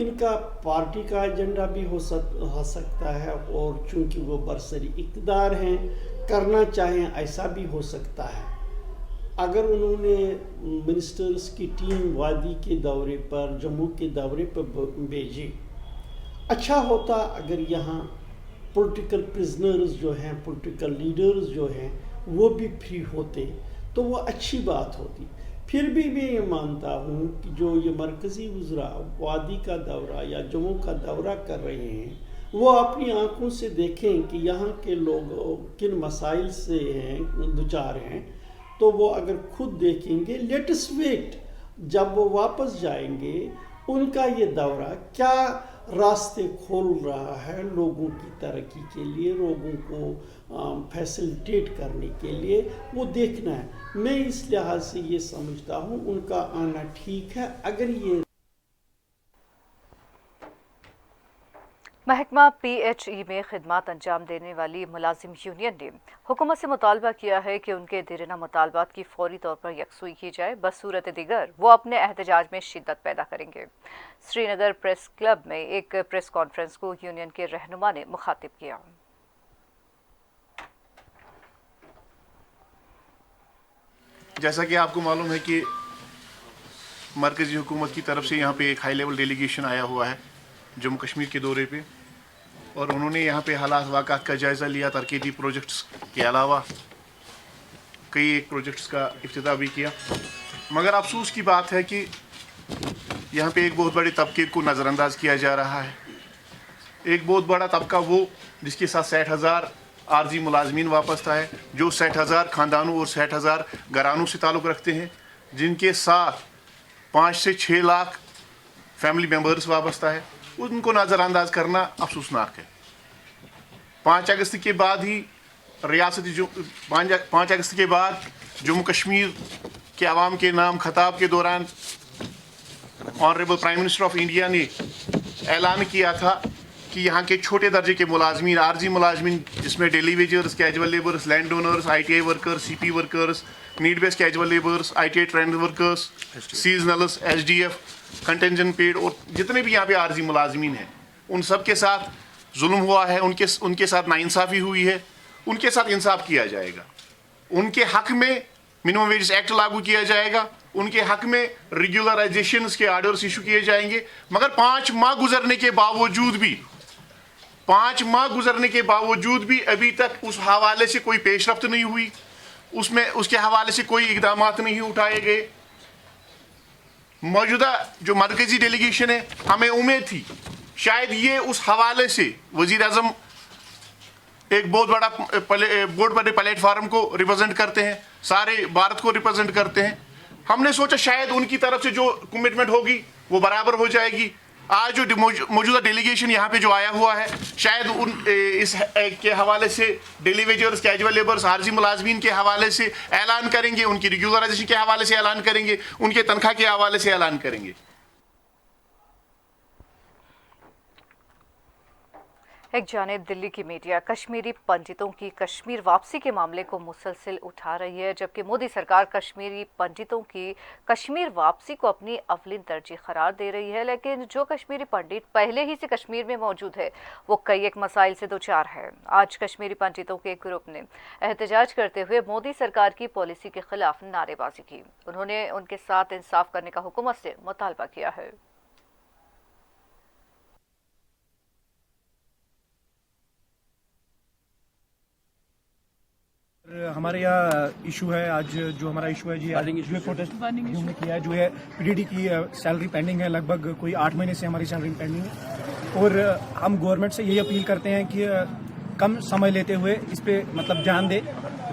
इनका पार्टी का एजेंडा भी हो सकता है और चूँकि वो बरसरी इक़्तिदार हैं, करना चाहें ऐसा भी हो सकता है। अगर उन्होंने मिनिस्टर्स की टीम वादी के दौरे पर, जम्मू के दौरे पर भेजी, अच्छा होता अगर यहाँ पॉलिटिकल प्रिजनर्स जो हैं, पॉलिटिकल लीडर्स जो हैं, वो भी फ्री होते तो वो अच्छी बात होती। फिर भी मैं ये मानता हूँ कि जो ये मरकज़ी वज़रा वादी का दौरा या जम्मू का दौरा कर रहे हैं, वो अपनी आंखों से देखें कि यहाँ के लोग किन मसाइल से हैं दुचार हैं, तो वो अगर खुद देखेंगे। लेट अस वेट, जब वो वापस जाएंगे उनका ये दौरा क्या रास्ते खोल रहा है लोगों की तरक्की के लिए, लोगों को फैसिलिटेट करने के लिए, वो देखना है। मैं इस लिहाज से ये समझता हूँ उनका आना ठीक है। अगर ये महकमा PHE में खिदमत अंजाम देने वाली मुलाजिम यूनियन ने हुकूमत से मुतालबा किया है कि उनके देरना मुतालबात की फौरी तौर पर यकसुई की जाए, बसूरत दिगर वो अपने एहतजाज में शिद्दत पैदा करेंगे। श्रीनगर प्रेस क्लब में एक प्रेस कॉन्फ्रेंस को यूनियन के रहनुमा ने मुखातिब किया। जैसा कि आपको मालूम है कि मरकज़ी हुकूमत की तरफ से यहाँ पे एक हाई लेवल डेलीगेशन आया हुआ है जम्मू कश्मीर के दौरे पे, और उन्होंने यहाँ पे हालात वाक़ात का जायज़ा लिया। तरक़ीती प्रोजेक्ट्स के अलावा कई एक प्रोजेक्ट्स का इफ्तिताह भी किया। मगर अफसोस की बात है कि यहाँ पे एक बहुत बड़े तबके को नज़रअंदाज किया जा रहा है। एक बहुत बड़ा तबका वो जिसके साथ 60,000 आर्जी मुलाजमीन वाबस्ता है, जो 60,000 ख़ानदानों और 60,000 घरानों से ताल्लुक़ रखते हैं, जिनके साथ 5 से 6 लाख फैमिली मेम्बर्स वाबस्ता है। उनको नज़रअंदाज करना अफसोसनाक है। 5 अगस्त के बाद ही रियासती 5 अगस्त के बाद जम्मू कश्मीर के आवाम के नाम खताब के दौरान honourable prime minister of India ने ऐलान किया था कि यहाँ के छोटे दर्जे के मुलाजमीन, आर्जी मुलाजमीन, जिसमें daily wagers, casual labours, land owners, ITI workers, CP workers, need based casual labours, ITI trend workers, सीजनल्स, SDF, contingent paid और जितने भी यहाँ पे आर्जी मुलाजमीन हैं, उन सब के साथ जुल्म हुआ है, उनके साथ नाइंसाफ़ी हुई है, उनके साथ इंसाफ किया जाएगा। उनके हक में मिनिमम वेजेस एक्ट लागू किया जाएगा, उनके हक में रेगुलराइजेशन के आर्डर्स इशू किए जाएंगे। मगर 5 माह गुजरने के बावजूद भी अभी तक उस हवाले से कोई पेशरफ्त नहीं हुई, उसके हवाले से कोई इकदाम नहीं उठाए गए। मौजूदा जो मरकजी डेलीगेशन है, हमें उम्मीद थी शायद ये उस हवाले से वज़ीर आज़म एक बहुत बड़े प्लेटफार्म को रिप्रेजेंट करते हैं, सारे भारत को रिप्रेजेंट करते हैं। हमने सोचा शायद उनकी तरफ से जो कमिटमेंट होगी वो बराबर हो जाएगी। आज जो मौजूदा डेलीगेशन यहाँ पे जो आया हुआ है, शायद इस के हवाले से डेली वेजर्स, कैजुअल लेबर्स, आर्जी मुलाजमीन के हवाले से ऐलान करेंगे, उनकी रेगुलराइजेशन के हवाले से ऐलान करेंगे, उनके तनख्वाह के हवाले से ऐलान करेंगे। एक जानिब दिल्ली की मीडिया कश्मीरी पंडितों की कश्मीर वापसी के मामले को मुसलसल उठा रही है, जबकि मोदी सरकार कश्मीरी पंडितों की कश्मीर वापसी को अपनी अवलिन तरजीह करार दे रही है। लेकिन जो कश्मीरी पंडित पहले ही से कश्मीर में मौजूद है वो कई एक मसाइल से दोचार है। आज कश्मीरी पंडितों के एक ग्रुप ने एहतजाज करते हुए मोदी सरकार की पॉलिसी के खिलाफ नारेबाजी की। उन्होंने उनके साथ इंसाफ करने का हुकूमत से मुतालबा किया है। हमारे यहाँ इशू है, आज जो हमारा इशू है जी, जो है प्रोटेस्ट हमने किया है, जो है PDD की सैलरी पेंडिंग है, लगभग कोई 8 महीने से हमारी सैलरी पेंडिंग है। और हम गवर्नमेंट से यही अपील करते हैं कि कम समय लेते हुए इस पे मतलब ध्यान दे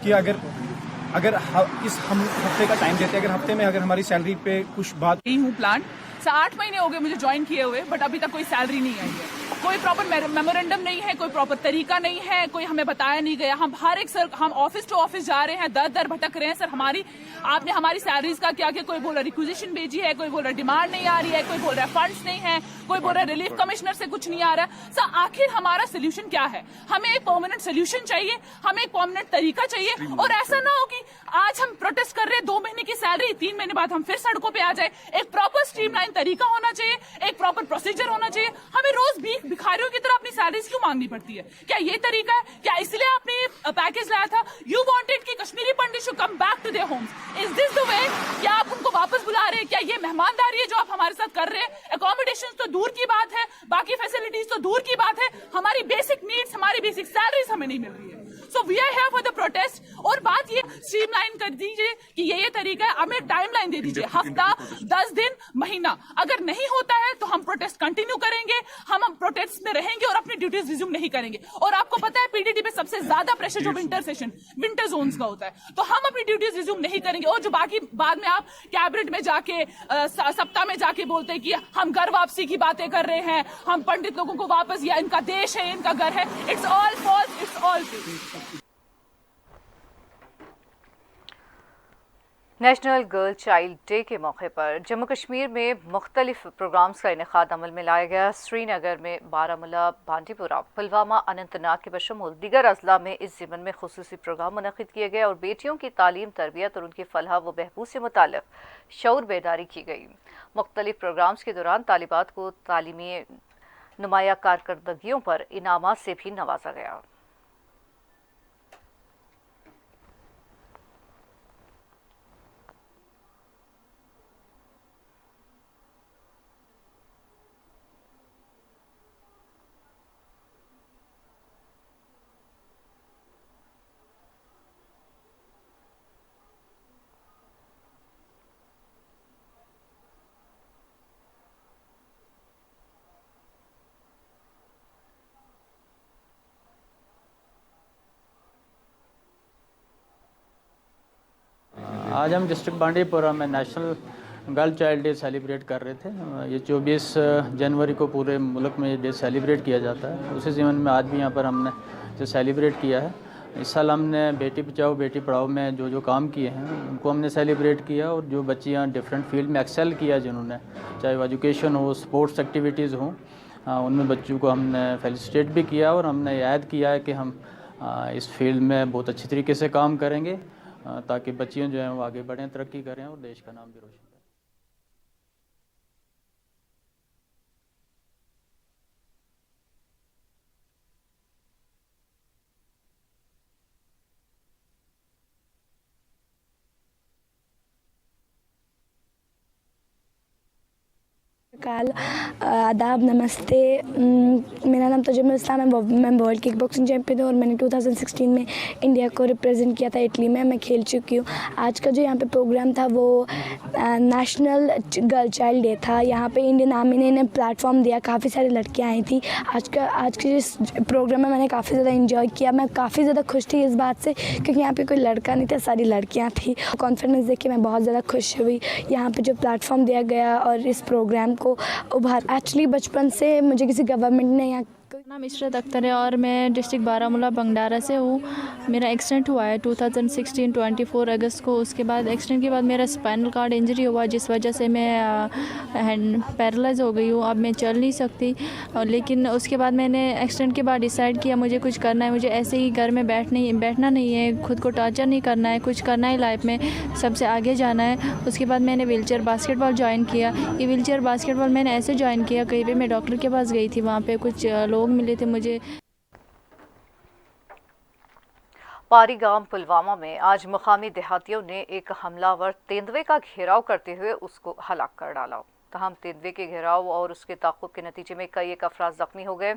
कि अगर इस हम हफ्ते का टाइम देते हैं, अगर हफ्ते में अगर हमारी सैलरी पे कुछ बात नहीं हूँ प्लान से 8 महीने हो गए मुझे ज्वाइन किए हुए, बट अभी तक कोई सैलरी नहीं आई है, कोई प्रॉपर मेमोरेंडम नहीं है, कोई प्रॉपर तरीका नहीं है, कोई हमें बताया नहीं गया। हम हर एक सर हम ऑफिस टू ऑफिस जा रहे हैं, दर भटक रहे हैं। सर आपने हमारी सैलरीज का क्या, कोई बोल रहा रिक्विजिशन भेजी है, कोई बोल रहा डिमांड नहीं आ रही है, कोई बोल रहा फंड्स नहीं है, कोई बोल रहा रिलीफ कमिश्नर से कुछ नहीं आ रहा। सर आखिर हमारा सोल्यूशन क्या है? हमें एक परमानेंट सोल्यूशन चाहिए, हमें एक परमानेंट तरीका चाहिए। और ऐसा ना हो कि आज हम प्रोटेस्ट कर रहे हैं, 2 महीने की सैलरी, 3 महीने बाद हम फिर सड़कों पे आ जाए। एक प्रॉपर स्ट्रीमलाइन तरीका होना चाहिए, एक प्रॉपर प्रोसीजर होना चाहिए। हमें रोज भिखारियों की तरह अपनी सैलरीज क्यों मांगनी पड़ती है? क्या ये तरीका है? क्या इसलिए आपने ये पैकेज लाया था? यू वांटेड कि Kashmiri Pandit should come back to their homes. Is this the way? क्या आप उनको वापस बुला रहे हैं? क्या ये मेहमानदारी है जो आप हमारे साथ कर रहे हैं? अकोमोडेशन तो दूर की बात है, बाकी फैसिलिटीज तो दूर की बात है, हमारी बेसिक नीड्स, हमारी बेसिक सैलरीज हमें नहीं मिल रही है। So we are here for the protest. और बात ये स्ट्रीमलाइन कर दीजिए कि ये तरीका है, हमें टाइमलाइन दे दीजिए, हफ्ता, 10 दिन, महीना। अगर नहीं होता है तो हम प्रोटेस्ट कंटिन्यू करेंगे, हम प्रोटेस्ट में रहेंगे और अपनी ड्यूटीज रिज्यूम नहीं करेंगे। और आपको पता है PDD पे सबसे ज्यादा प्रेशर जो विंटर जोन्स का होता है, तो हम अपनी ड्यूटीज रिज्यूम नहीं करेंगे। और जो बाकी बाद में आप कैबिनेट में जाके सप्ताह में जाके बोलते हैं कि हम घर वापसी की बातें कर रहे हैं, हम पंडित लोगों को वापस, या इनका देश है, इनका घर है, it's all false, it's all fake. National girl child day के मौके पर जम्मू कश्मीर में मुख्तलिफ प्रोग्राम्स का इनेकाद अमल में लाया गया। श्रीनगर में, बारामूला, बांडीपुरा, पुलवामा, अनंतनाग के बशमूल दीगर अजला में इस ज़िमन में खुसूसी प्रोग्राम मुनक़िद किए गए और बेटियों की तालीम, तरबियत और उनकी फलाह व बहबूद से मुताल्लिक़ शऊर बेदारी की गई। मुख्तलिफ प्रोग्राम्स के दौरान तालिबात को तालीमी नुमाया कारकर्दगियों पर इनामात से भी नवाजा गया। आज हम डिस्ट्रिक्ट बांडीपुरा में national girl child day celebrate कर रहे थे। ये 24 जनवरी को पूरे मुल्क में ये डे सेलिब्रेट किया जाता है। उसी ज़मीन में आज भी यहाँ पर हमने से सेलिब्रेट किया है। इस साल हमने बेटी बचाओ बेटी पढ़ाओ में जो काम किए हैं उनको हमने सेलिब्रेट किया, और जो बच्चियाँ डिफरेंट फील्ड में एक्सेल किया जिन्होंने, चाहे वो एजुकेशन हो, स्पोर्ट्स एक्टिविटीज़ हों, उनमें बच्चों को हमने फेलिसिटेट भी किया और हमने याद किया है कि हम इस फील्ड में बहुत अच्छी तरीके से काम करेंगे ताकि बच्चियाँ जो हैं वो आगे बढ़ें, तरक्की करें और देश का नाम भी रोशन करें। काल आदाब, नमस्ते। मेरा नाम तजुम्मा इस्लाम है। मैं वर्ल्ड किक बॉक्सिंग चैम्पियन हूँ और मैंने 2016 में इंडिया को रिप्रेजेंट किया था इटली में। मैं खेल चुकी हूँ। आज का जो यहाँ पे प्रोग्राम था वो नेशनल गर्ल चाइल्ड डे था। यहाँ पे इंडियन आर्मी ने प्लेटफॉर्म दिया, काफ़ी सारी लड़कियाँ आई थी। आज के इस प्रोग्राम में मैंने काफ़ी ज़्यादा इंजॉय किया। मैं काफ़ी ज़्यादा खुश थी इस बात से क्योंकि यहाँ पर कोई लड़का नहीं था, सारी लड़कियाँ थी। कॉन्फिडेंस देख के मैं बहुत ज़्यादा खुश हुई। यहाँ पर जो प्लेटफॉर्म दिया गया और इस प्रोग्राम को उभार, एक्चुअली बचपन से मुझे किसी गवर्नमेंट ने यहाँ नाम इशरत अख्तर है और मैं डिस्ट्रिक्ट बारामूला बंगडारा से हूँ। मेरा एक्सीडेंट हुआ है 2016 24 अगस्त को। उसके बाद एक्सीडेंट के बाद मेरा स्पाइनल कार्ड इंजरी हुआ जिस वजह से मैं पैरालाइज हो गई हूँ। अब मैं चल नहीं सकती। लेकिन उसके बाद मैंने एक्सीडेंट के बाद डिसाइड किया मुझे कुछ करना है, मुझे ऐसे ही घर में बैठना नहीं है, खुद को टॉर्चर नहीं करना है, कुछ करना है लाइफ में, सबसे आगे जाना है। उसके बाद मैंने व्हीलचेयर बास्केटबॉल ज्वाइन किया। ये व्हीलचेयर बास्केटबॉल मैंने ऐसे ज्वाइन किया, कहीं पे मैं डॉक्टर के पास गई थी, वहाँ पे कुछ लोग मिले थे मुझे। पारी गांव पुलवामा में आज मुकामी देहातियों ने एक हमलावर तेंदुए का घेराव करते हुए उसको हलाक कर डाला। तहम तेंदुए के घेराव और उसके ताक़ुब के नतीजे में कई एक अफराद जख्मी हो गए।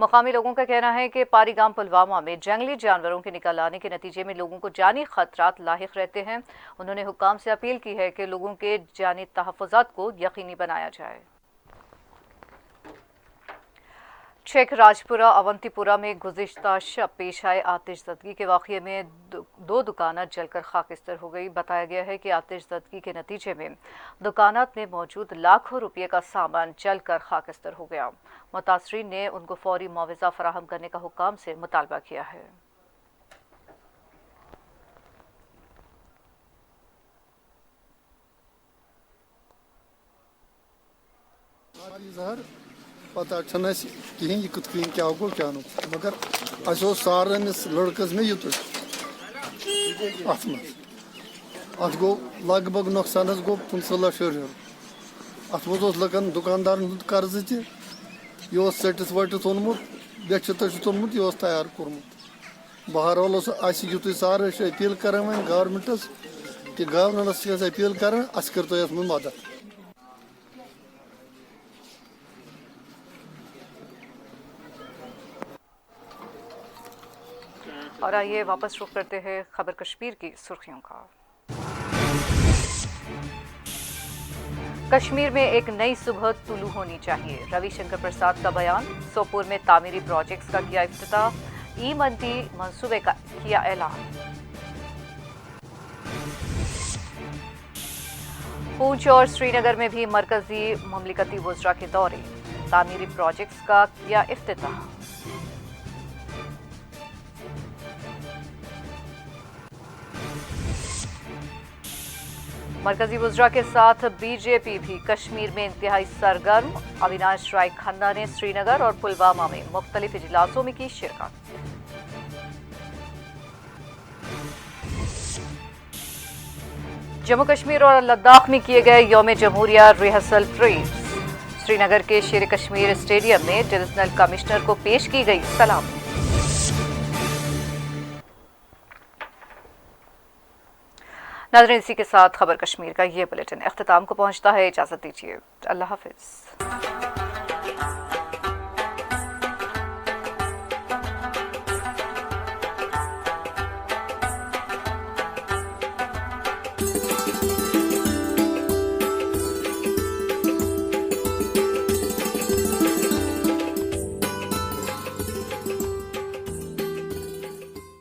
मुकामी लोगों का कहना है कि पारी गांव पुलवामा में जंगली जानवरों के निकल आने के नतीजे में लोगों को जानी खतरात लाहिक रहते हैं। उन्होंने हुक्काम से अपील की है कि लोगों के जानी तहफ़्फ़ुज़ात को यकीनी बनाया जाए। शेख राजपुरा अवंतीपुरा में गुज़िश्ता शब पेश आए आतिशज़दगी के वाक़ये में दो दुकानात जलकर खाकिस्तर हो गई। बताया गया है कि आतिशज़दगी के नतीजे में दुकानात में मौजूद लाखों रुपये का सामान जलकर खाकिस्तर हो गया। मुतासरीन ने उनको फौरी मुआवजा फराहम करने का हुक्काम से मुतालबा किया है। पता कहें यह कत क्या गो क्या नु मगर असो सारनिस लड़कस में युत अत गो लगभग नुकसान गो 15 लाख अत मज लकन दुकानदार कर्ज तह सटिस वटिस ओनमुत बेचित ओनमुत यह तैयार कोर्मुत। बहरहाल युत सार अपील कर गवर्नमेंटस कि गवर्नमेंटस अपील कर अस कर मदद। और आइए वापस रुख करते हैं खबर कश्मीर की सुर्खियों का। कश्मीर में एक नई सुबह तुलू होनी चाहिए, रविशंकर प्रसाद का बयान। सोपोर में तामीरी प्रोजेक्ट्स का किया इफ्तिताह, ई मंडी मंसूबे का किया ऐलान। पूंछ और श्रीनगर में भी मरकजी ममलिकती वज़रा के दौरे, तामीरी प्रोजेक्ट्स का किया इफ्तिताह। मरकजी वज़रा के साथ बीजेपी भी कश्मीर में इंतहाई सरगर्म। अविनाश राय खन्ना ने श्रीनगर और पुलवामा में मुख्तलिफ इजलासों में की शिरकत। जम्मू कश्मीर और लद्दाख में किए गए यौम जमहूरिया रिहर्सल परेड। श्रीनगर के शेर कश्मीर स्टेडियम में डिविजनल कमिश्नर को पेश की गई सलामी। नाज़रीन, इसी के साथ खबर कश्मीर का ये बुलेटिन इख्तिताम को पहुंचता है। इजाज़त दीजिए, अल्लाह हाफिज़।